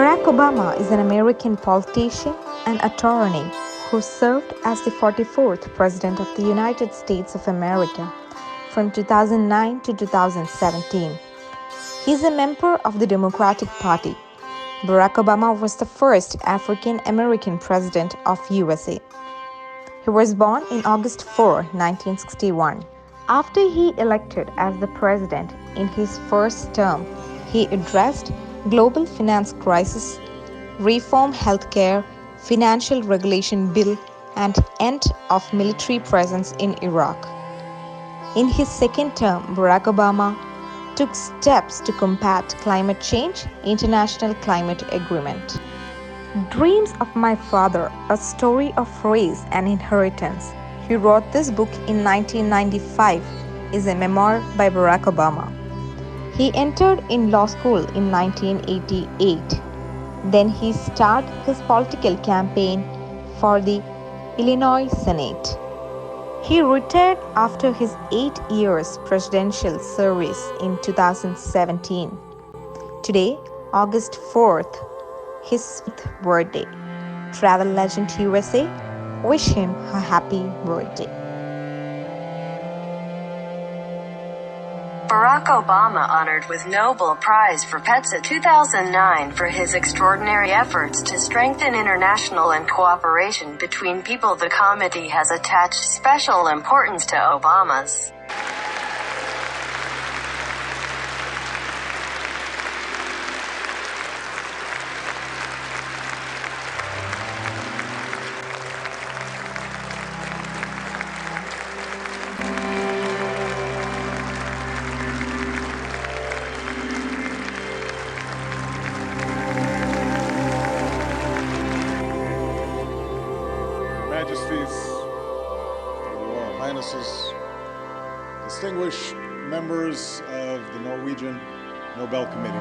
Barack Obama is an American politician and attorney who served as the 44th President of the United States of America from 2009 to 2017. He is a member of the Democratic Party. Barack Obama was the first African American president of USA. He was born in August 4, 1961. After he elected as the president in his first term, he addressed global finance crisis, reform healthcare, financial regulation bill, and end of military presence in Iraq. In his second term, Barack Obama took steps to combat climate change, International Climate Agreement. Dreams of My Father, A Story of Race and Inheritance. He wrote this book in 1995, is a memoir by Barack Obama. He entered in law school in 1988. Then he started his political campaign for the Illinois Senate. He retired after his 8 years presidential service in 2017. Today, August 4th, his 5th birthday. Travel Legend USA, wish him a happy birthday. Barack Obama honored with Nobel Prize for PETSA 2009 for his extraordinary efforts to strengthen international and cooperation between people. The committee has attached special importance to Obama's Majesties, Royal Highnesses, distinguished members of the Norwegian Nobel Committee,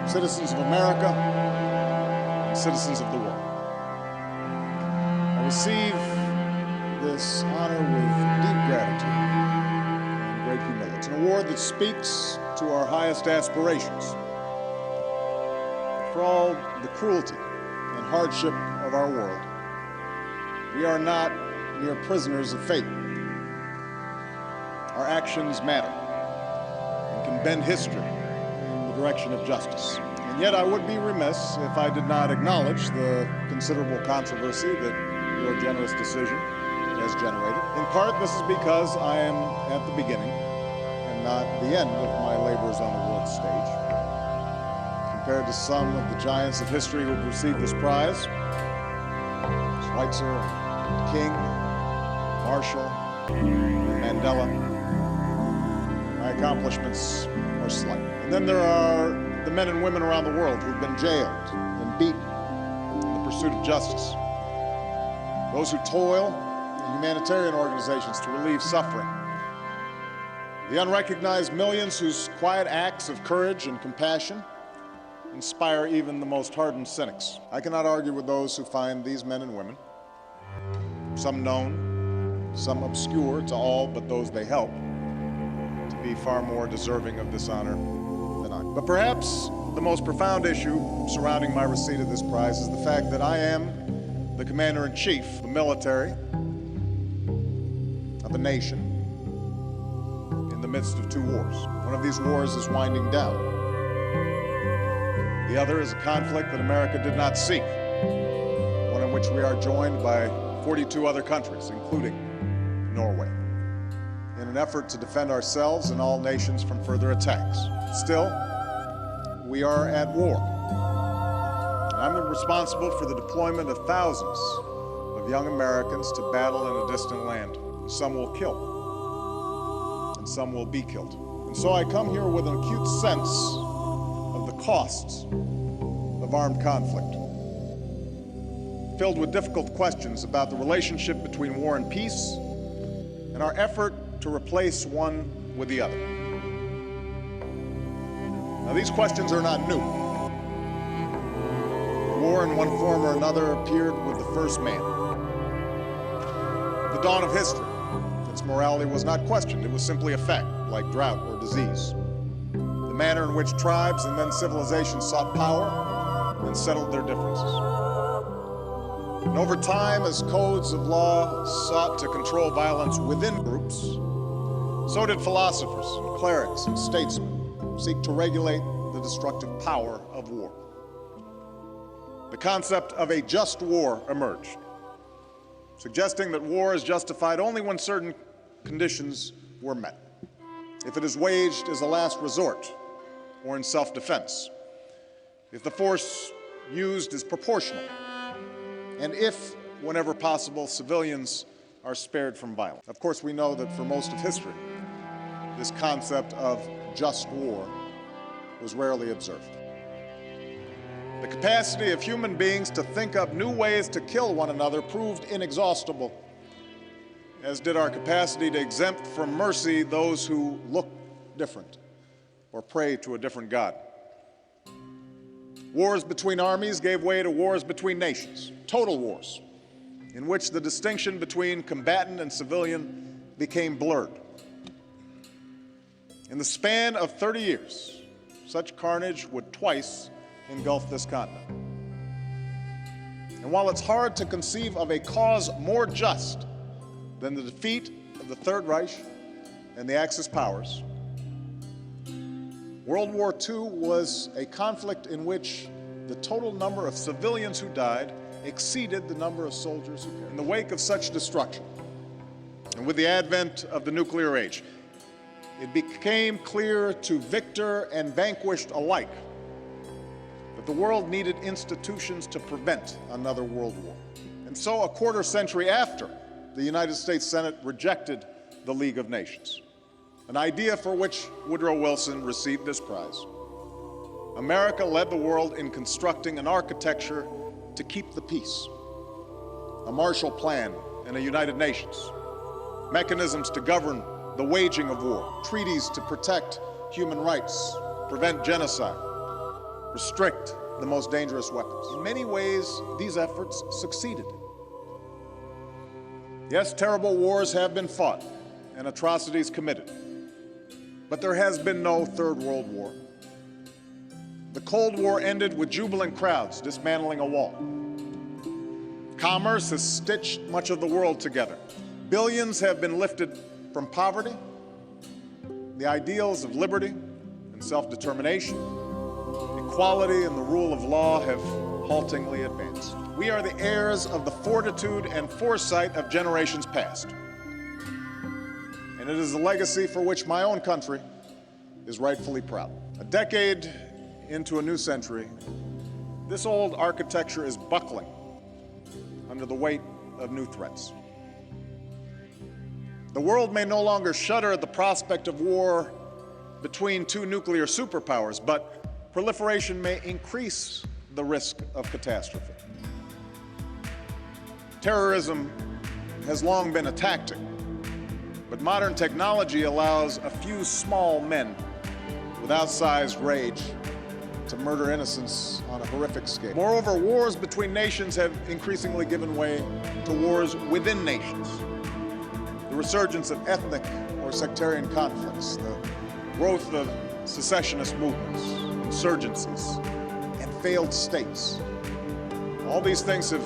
citizens of America, and citizens of the world. I receive this honor with deep gratitude and great humility. It's an award that speaks to our highest aspirations. For all the cruelty and hardship of our world, we are not mere prisoners of fate. Our actions matter and can bend history in the direction of justice. And yet I would be remiss if I did not acknowledge the considerable controversy that your generous decision has generated. In part, this is because I am at the beginning and not the end of my labors on the world stage. Compared to some of the giants of history who have received this prize, Schweitzer, King, Marshall, Mandela, my accomplishments are slight. And then there are the men and women around the world who've been jailed and beaten in the pursuit of justice. Those who toil in humanitarian organizations to relieve suffering. The unrecognized millions whose quiet acts of courage and compassion inspire even the most hardened cynics. I cannot argue with those who find these men and women, some known, some obscure to all but those they help, to be far more deserving of this honor than I. But perhaps the most profound issue surrounding my receipt of this prize is the fact that I am the commander-in-chief of the military of a nation in the midst of two wars. One of these wars is winding down. The other is a conflict that America did not seek, one in which we are joined by 42 other countries, including Norway, in an effort to defend ourselves and all nations from further attacks. Still, we are at war. And I'm responsible for the deployment of thousands of young Americans to battle in a distant land. Some will kill, and some will be killed. And so I come here with an acute sense of the costs of armed conflict, filled with difficult questions about the relationship between war and peace and our effort to replace one with the other. Now, these questions are not new. War in one form or another appeared with the first man. At the dawn of history, its morality was not questioned. It was simply a fact, like drought or disease. The manner in which tribes and then civilizations sought power and settled their differences. And over time, as codes of law sought to control violence within groups, so did philosophers, and clerics, and statesmen seek to regulate the destructive power of war. The concept of a just war emerged, suggesting that war is justified only when certain conditions were met. If it is waged as a last resort or in self-defense, if the force used is proportional, and if, whenever possible, civilians are spared from violence. Of course, we know that for most of history, this concept of just war was rarely observed. The capacity of human beings to think up new ways to kill one another proved inexhaustible, as did our capacity to exempt from mercy those who look different or pray to a different God. Wars between armies gave way to wars between nations, total wars, in which the distinction between combatant and civilian became blurred. In the span of 30 years, such carnage would twice engulf this continent. And while it's hard to conceive of a cause more just than the defeat of the Third Reich and the Axis powers, World War II was a conflict in which the total number of civilians who died exceeded the number of soldiers who perished. In the wake of such destruction, and with the advent of the nuclear age, it became clear to victor and vanquished alike that the world needed institutions to prevent another world war. And so, a quarter century after the United States Senate rejected the League of Nations, an idea for which Woodrow Wilson received this prize, America led the world in constructing an architecture to keep the peace, a Marshall Plan and a United Nations, mechanisms to govern the waging of war, treaties to protect human rights, prevent genocide, restrict the most dangerous weapons. In many ways, these efforts succeeded. Yes, terrible wars have been fought and atrocities committed, but there has been no Third World War. The Cold War ended with jubilant crowds dismantling a wall. Commerce has stitched much of the world together. Billions have been lifted from poverty. The ideals of liberty and self-determination, equality and the rule of law have haltingly advanced. We are the heirs of the fortitude and foresight of generations past. And it is a legacy for which my own country is rightfully proud. A decade into a new century, this old architecture is buckling under the weight of new threats. The world may no longer shudder at the prospect of war between two nuclear superpowers, but proliferation may increase the risk of catastrophe. Terrorism has long been a tactic, but modern technology allows a few small men with outsized rage to murder innocents on a horrific scale. Moreover, wars between nations have increasingly given way to wars within nations. The resurgence of ethnic or sectarian conflicts, the growth of secessionist movements, insurgencies, and failed states. All these things have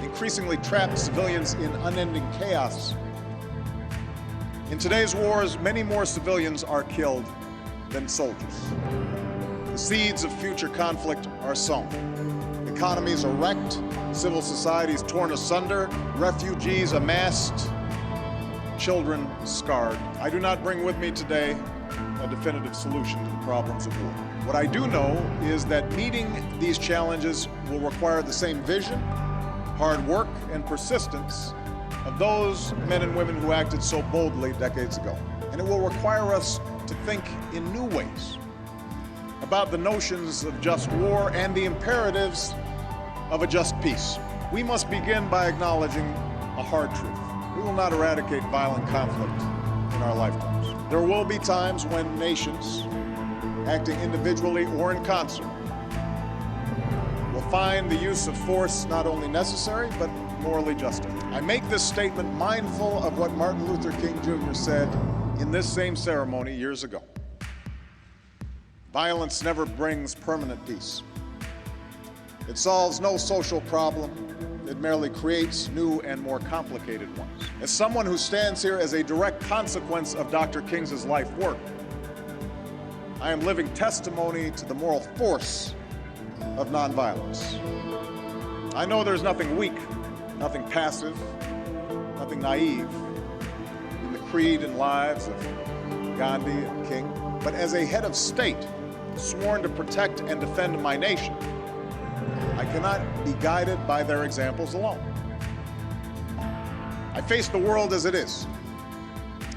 increasingly trapped civilians in unending chaos. In today's wars, many more civilians are killed than soldiers. The seeds of future conflict are sown. Economies are wrecked, civil societies torn asunder, refugees amassed, children scarred. I do not bring with me today a definitive solution to the problems of war. What I do know is that meeting these challenges will require the same vision, hard work, and persistence of those men and women who acted so boldly decades ago. And it will require us to think in new ways about the notions of just war and the imperatives of a just peace. We must begin by acknowledging a hard truth. We will not eradicate violent conflict in our lifetimes. There will be times when nations, acting individually or in concert, will find the use of force not only necessary, but morally justified. I make this statement mindful of what Martin Luther King Jr. said in this same ceremony years ago. Violence never brings permanent peace. It solves no social problem. It merely creates new and more complicated ones. As someone who stands here as a direct consequence of Dr. King's life work, I am living testimony to the moral force of nonviolence. I know there's nothing weak, nothing passive, nothing naive in the creed and lives of Gandhi and King, but as a head of state sworn to protect and defend my nation, I cannot be guided by their examples alone. I face the world as it is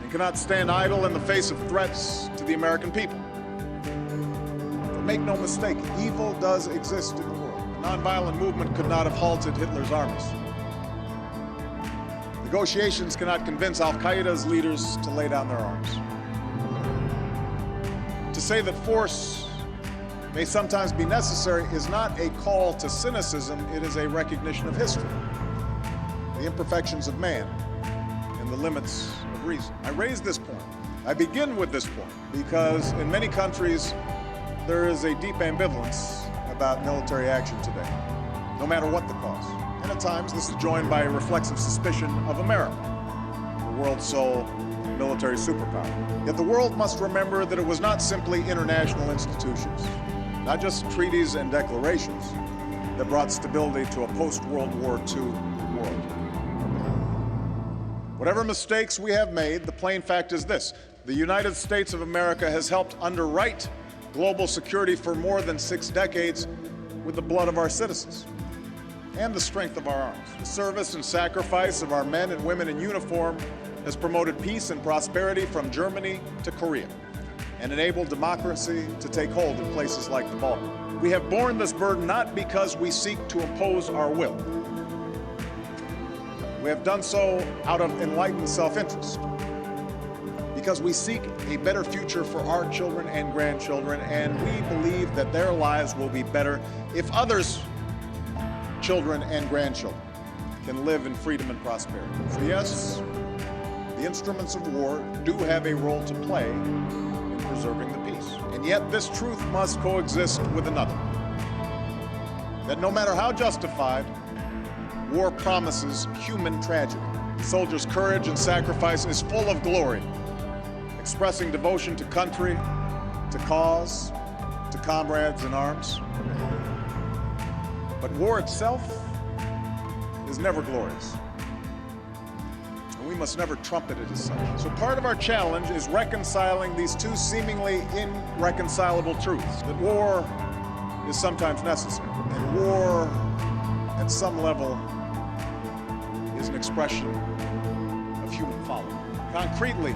and cannot stand idle in the face of threats to the American people. But make no mistake, evil does exist in the world. The nonviolent movement could not have halted Hitler's armies. Negotiations cannot convince Al-Qaeda's leaders to lay down their arms. To say that force may sometimes be necessary is not a call to cynicism, it is a recognition of history, the imperfections of man, and the limits of reason. I raise this point. I begin with this point because in many countries there is a deep ambivalence about military action today, no matter what the cause. And at times this is joined by a reflexive suspicion of America, the world's sole military superpower. Yet the world must remember that it was not simply international institutions, not just treaties and declarations, that brought stability to a post-World War II world. Whatever mistakes we have made, the plain fact is this: the United States of America has helped underwrite global security for more than 6 decades with the blood of our citizens and the strength of our arms. The service and sacrifice of our men and women in uniform has promoted peace and prosperity from Germany to Korea and enabled democracy to take hold in places like the Balkans. We have borne this burden not because we seek to impose our will. We have done so out of enlightened self-interest, because we seek a better future for our children and grandchildren, and we believe that their lives will be better if others' children and grandchildren can live in freedom and prosperity. So yes, the instruments of war do have a role to play in preserving the peace. And yet this truth must coexist with another: that no matter how justified, war promises human tragedy. The soldier's courage and sacrifice is full of glory, expressing devotion to country, to cause, to comrades in arms. But war itself is never glorious, and we must never trumpet it as such. So part of our challenge is reconciling these two seemingly irreconcilable truths: that war is sometimes necessary, and war, at some level, is an expression of human folly. Concretely,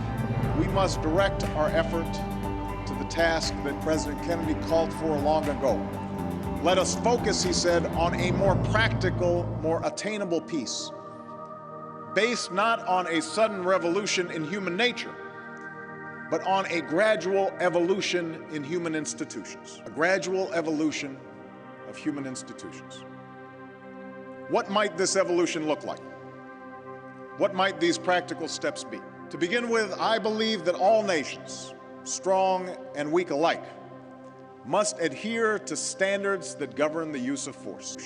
we must direct our effort to the task that President Kennedy called for long ago. Let us focus, he said, on a more practical, more attainable peace, based not on a sudden revolution in human nature, but on a gradual evolution in human institutions. A gradual evolution of human institutions. What might this evolution look like? What might these practical steps be? To begin with, I believe that all nations, strong and weak alike, must adhere to standards that govern the use of force.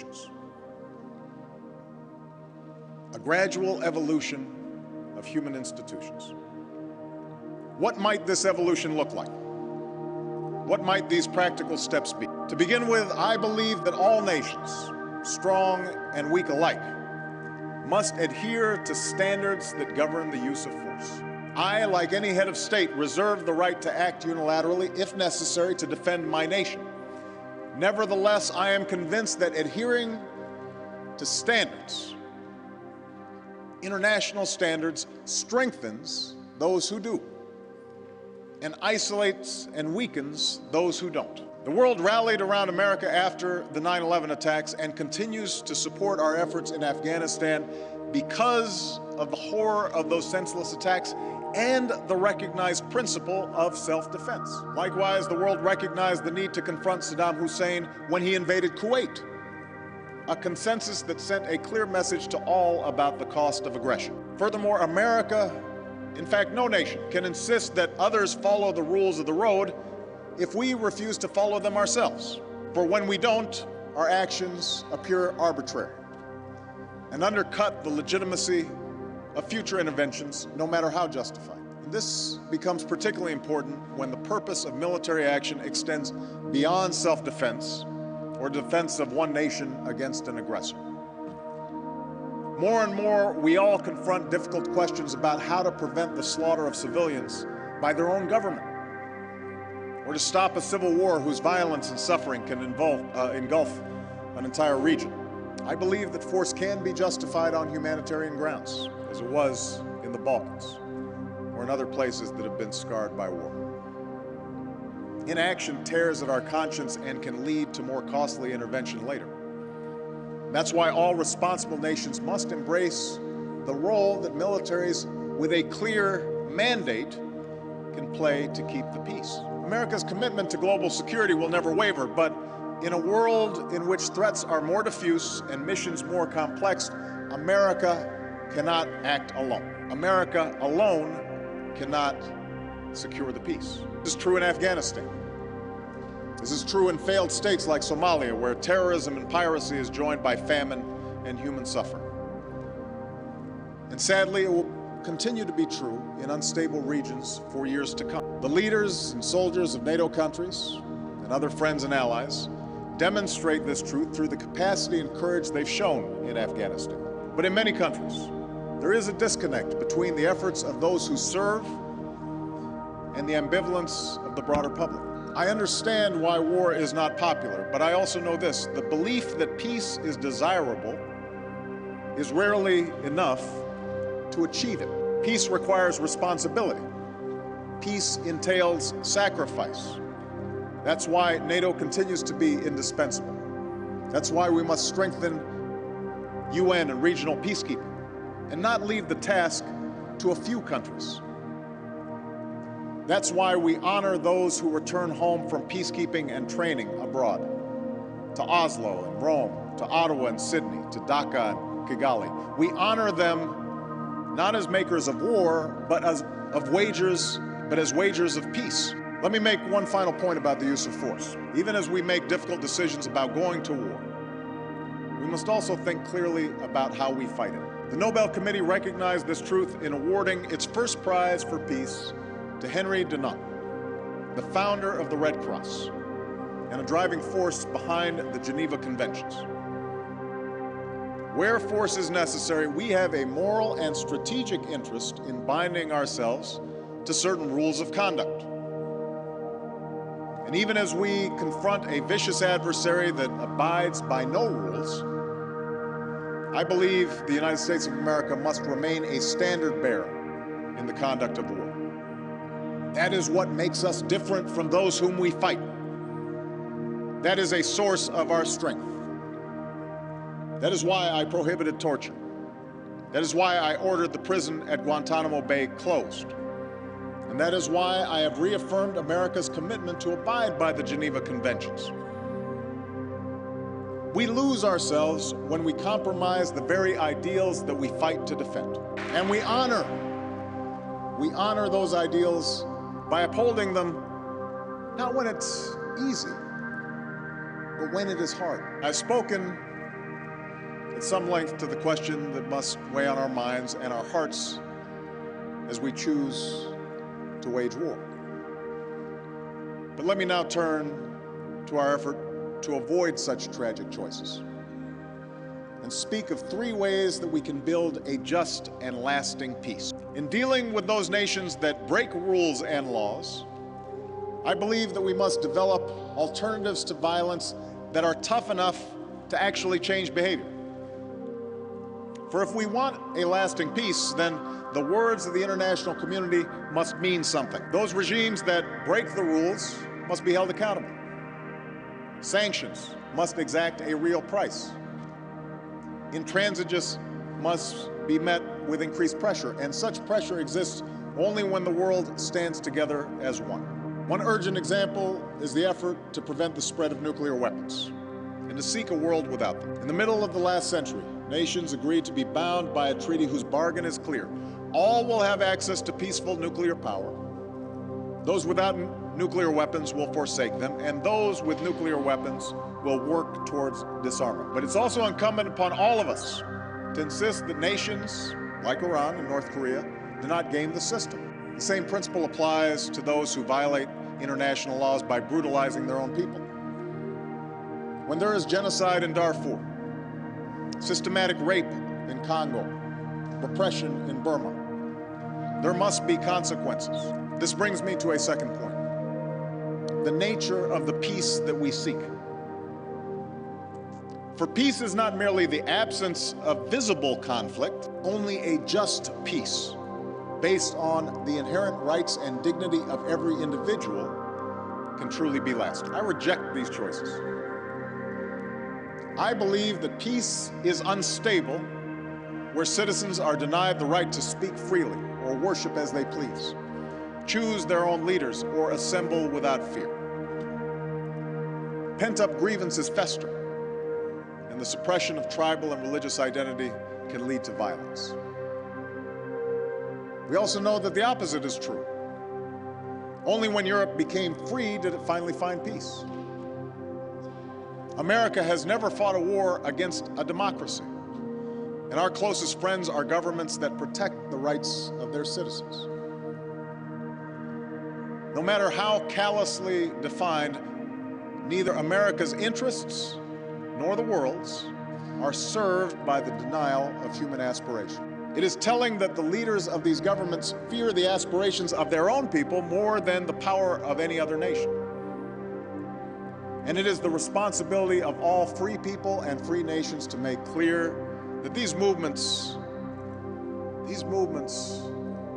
A gradual evolution of human institutions. What might this evolution look like? What might these practical steps be? To begin with, I believe that all nations, strong and weak alike, must adhere to standards that govern the use of force. I, like any head of state, reserve the right to act unilaterally, if necessary, to defend my nation. Nevertheless, I am convinced that adhering to standards, international standards, strengthens those who do and isolates and weakens those who don't. The world rallied around America after the 9/11 attacks and continues to support our efforts in Afghanistan because of the horror of those senseless attacks and the recognized principle of self-defense. Likewise, the world recognized the need to confront Saddam Hussein when he invaded Kuwait, a consensus that sent a clear message to all about the cost of aggression. Furthermore, America, in fact, no nation, can insist that others follow the rules of the road if we refuse to follow them ourselves. For when we don't, our actions appear arbitrary and undercut the legitimacy of future interventions, no matter how justified. And this becomes particularly important when the purpose of military action extends beyond self-defense or defense of one nation against an aggressor. More and more, we all confront difficult questions about how to prevent the slaughter of civilians by their own government, or to stop a civil war whose violence and suffering can engulf an entire region. I believe that force can be justified on humanitarian grounds, as it was in the Balkans, or in other places that have been scarred by war. Inaction tears at our conscience and can lead to more costly intervention later. That's why all responsible nations must embrace the role that militaries with a clear mandate can play to keep the peace. America's commitment to global security will never waver, but in a world in which threats are more diffuse and missions more complex, America cannot act alone. America alone cannot secure the peace. This is true in Afghanistan. This is true in failed states like Somalia, where terrorism and piracy is joined by famine and human suffering. And sadly, it will continue to be true in unstable regions for years to come. The leaders and soldiers of NATO countries and other friends and allies demonstrate this truth through the capacity and courage they've shown in Afghanistan. But in many countries, there is a disconnect between the efforts of those who serve and the ambivalence of the broader public. I understand why war is not popular, but I also know this: the belief that peace is desirable is rarely enough to achieve it. Peace requires responsibility. Peace entails sacrifice. That's why NATO continues to be indispensable. That's why we must strengthen UN and regional peacekeeping and not leave the task to a few countries. That's why we honor those who return home from peacekeeping and training abroad, to Oslo and Rome, to Ottawa and Sydney, to Dhaka and Kigali. We honor them not as makers of war, but as wagers of peace. Let me make one final point about the use of force. Even as we make difficult decisions about going to war, we must also think clearly about how we fight it. The Nobel Committee recognized this truth in awarding its first prize for peace to Henry Dunant, the founder of the Red Cross and a driving force behind the Geneva Conventions. Where force is necessary, we have a moral and strategic interest in binding ourselves to certain rules of conduct. And even as we confront a vicious adversary that abides by no rules, I believe the United States of America must remain a standard bearer in the conduct of war. That is what makes us different from those whom we fight. That is a source of our strength. That is why I prohibited torture. That is why I ordered the prison at Guantanamo Bay closed. And that is why I have reaffirmed America's commitment to abide by the Geneva Conventions. We lose ourselves when we compromise the very ideals that we fight to defend. And we honor those ideals by upholding them, not when it's easy, but when it is hard. I've spoken at some length to the question that must weigh on our minds and our hearts as we choose to wage war. But let me now turn to our effort to avoid such tragic choices and speak of three ways that we can build a just and lasting peace. In dealing with those nations that break rules and laws, I believe that we must develop alternatives to violence that are tough enough to actually change behavior. For if we want a lasting peace, then the words of the international community must mean something. Those regimes that break the rules must be held accountable. Sanctions must exact a real price. Intransigence must be met with increased pressure, and such pressure exists only when the world stands together as one. One urgent example is the effort to prevent the spread of nuclear weapons and to seek a world without them. In the middle of the last century, nations agreed to be bound by a treaty whose bargain is clear. All will have access to peaceful nuclear power. Those without nuclear weapons will forsake them, and those with nuclear weapons will work towards disarmament. But it's also incumbent upon all of us to insist that nations like Iran and North Korea do not game the system. The same principle applies to those who violate international laws by brutalizing their own people. When there is genocide in Darfur, systematic rape in Congo, repression in Burma, there must be consequences. This brings me to a second point: the nature of the peace that we seek. For peace is not merely the absence of visible conflict, only a just peace based on the inherent rights and dignity of every individual can truly be lasting. I reject these choices. I believe that peace is unstable where citizens are denied the right to speak freely or worship as they please, choose their own leaders, or assemble without fear. Pent-up grievances fester, and the suppression of tribal and religious identity can lead to violence. We also know that the opposite is true. Only when Europe became free did it finally find peace. America has never fought a war against a democracy, and our closest friends are governments that protect the rights of their citizens. No matter how callously defined, neither America's interests nor the world's are served by the denial of human aspiration. It is telling that the leaders of these governments fear the aspirations of their own people more than the power of any other nation. And it is the responsibility of all free people and free nations to make clear that these movements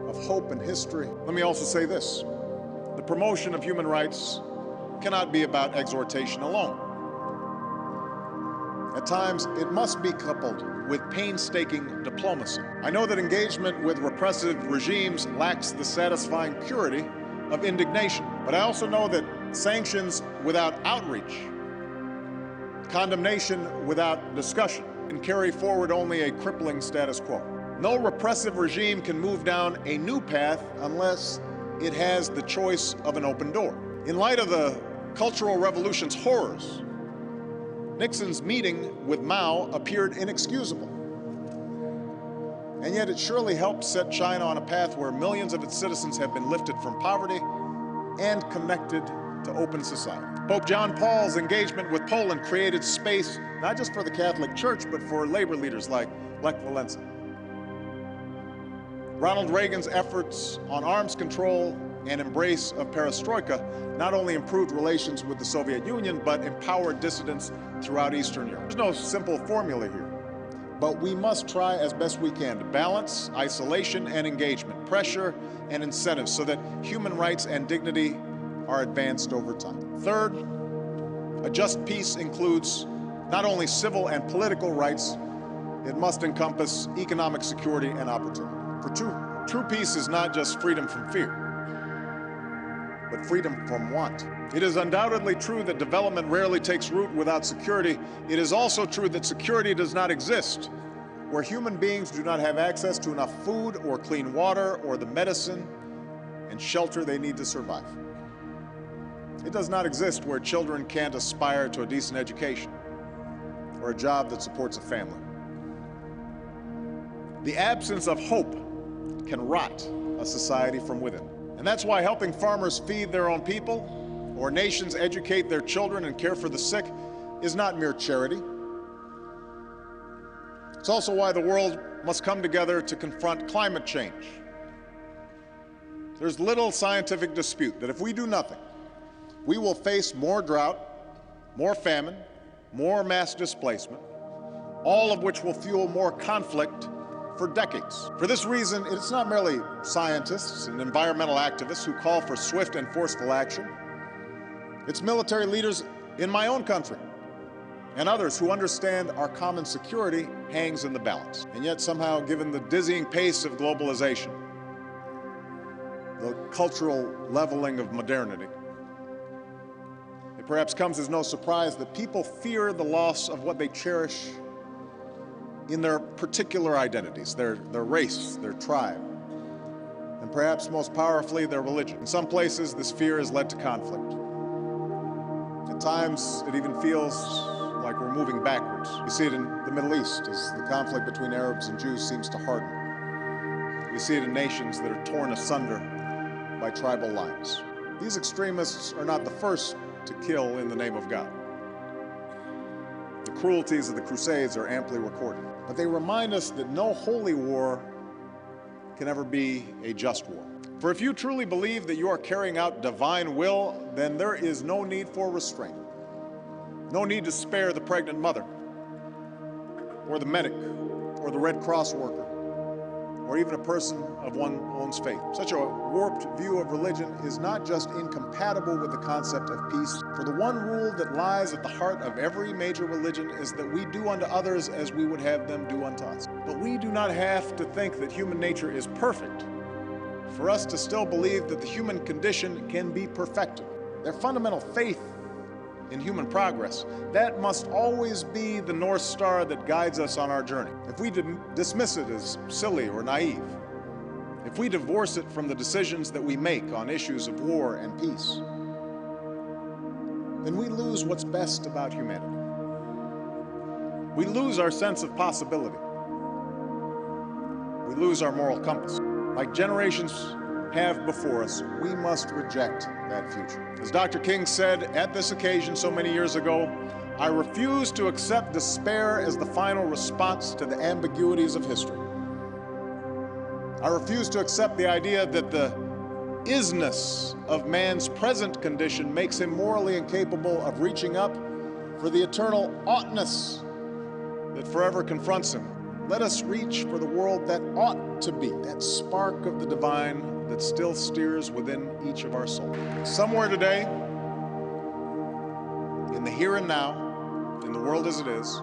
of hope and history. Let me also say this: the promotion of human rights cannot be about exhortation alone. At times, it must be coupled with painstaking diplomacy. I know that engagement with repressive regimes lacks the satisfying purity of indignation, but I also know that sanctions without outreach, condemnation without discussion, can carry forward only a crippling status quo. No repressive regime can move down a new path unless it has the choice of an open door. In light of the Cultural Revolution's horrors, Nixon's meeting with Mao appeared inexcusable. And yet it surely helped set China on a path where millions of its citizens have been lifted from poverty and connected to open society. Pope John Paul's engagement with Poland created space not just for the Catholic Church, but for labor leaders like Lech Walesa. Ronald Reagan's efforts on arms control and embrace of perestroika not only improved relations with the Soviet Union, but empowered dissidents throughout Eastern Europe. There's no simple formula here, but we must try as best we can to balance isolation and engagement, pressure and incentives, so that human rights and dignity are advanced over time. Third, a just peace includes not only civil and political rights, it must encompass economic security and opportunity. For true peace is not just freedom from fear, but freedom from want. It is undoubtedly true that development rarely takes root without security. It is also true that security does not exist where human beings do not have access to enough food or clean water or the medicine and shelter they need to survive. It does not exist where children can't aspire to a decent education or a job that supports a family. The absence of hope can rot a society from within. And that's why helping farmers feed their own people or nations educate their children and care for the sick is not mere charity. It's also why the world must come together to confront climate change. There's little scientific dispute that if we do nothing, we will face more drought, more famine, more mass displacement, all of which will fuel more conflict for decades. For this reason, it's not merely scientists and environmental activists who call for swift and forceful action. It's military leaders in my own country and others who understand our common security hangs in the balance. And yet somehow, given the dizzying pace of globalization, the cultural leveling of modernity, it perhaps comes as no surprise that people fear the loss of what they cherish in their particular identities, their race, their tribe, and and perhaps most powerfully, their religion. In some places, this fear has led to conflict. At times, it even feels like we're moving backwards. You see it in the Middle East as the conflict between Arabs and Jews seems to harden. We see it in nations that are torn asunder by tribal lines. These extremists are not the first to kill in the name of God. The cruelties of the Crusades are amply recorded. But they remind us that no holy war can ever be a just war. For if you truly believe that you are carrying out divine will, then there is no need for restraint. No need to spare the pregnant mother, or the medic, or the Red Cross worker, or even a person of one's own faith. Such a warped view of religion is not just incompatible with the concept of peace, for the one rule that lies at the heart of every major religion is that we do unto others as we would have them do unto us. But we do not have to think that human nature is perfect for us to still believe that the human condition can be perfected. Their fundamental faith in human progress, that must always be the North Star that guides us on our journey. If we dismiss it as silly or naive, if we divorce it from the decisions that we make on issues of war and peace, then we lose what's best about humanity. We lose our sense of possibility. We lose our moral compass. Like generations have before us, we must reject that future. As Dr. King said at this occasion so many years ago, I refuse to accept despair as the final response to the ambiguities of history. I refuse to accept the idea that the isness of man's present condition makes him morally incapable of reaching up for the eternal oughtness that forever confronts him. Let us reach for the world that ought to be, that spark of the divine that still steers within each of our souls. Somewhere today, in the here and now, in the world as it is,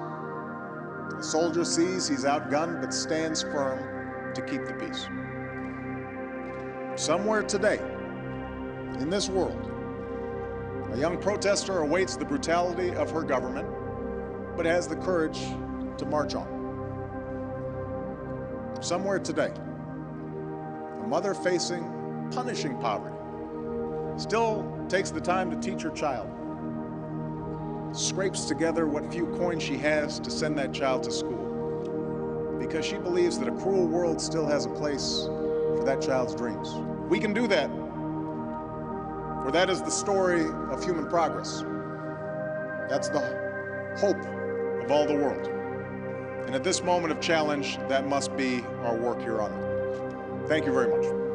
a soldier sees he's outgunned but stands firm to keep the peace. Somewhere today, in this world, a young protester awaits the brutality of her government, but has the courage to march on. Somewhere today, a mother facing punishing poverty still takes the time to teach her child, scrapes together what few coins she has to send that child to school, because she believes that a cruel world still has a place for that child's dreams. We can do that, for that is the story of human progress. That's the hope of all the world. And at this moment of challenge, that must be our work here on earth. Thank you very much.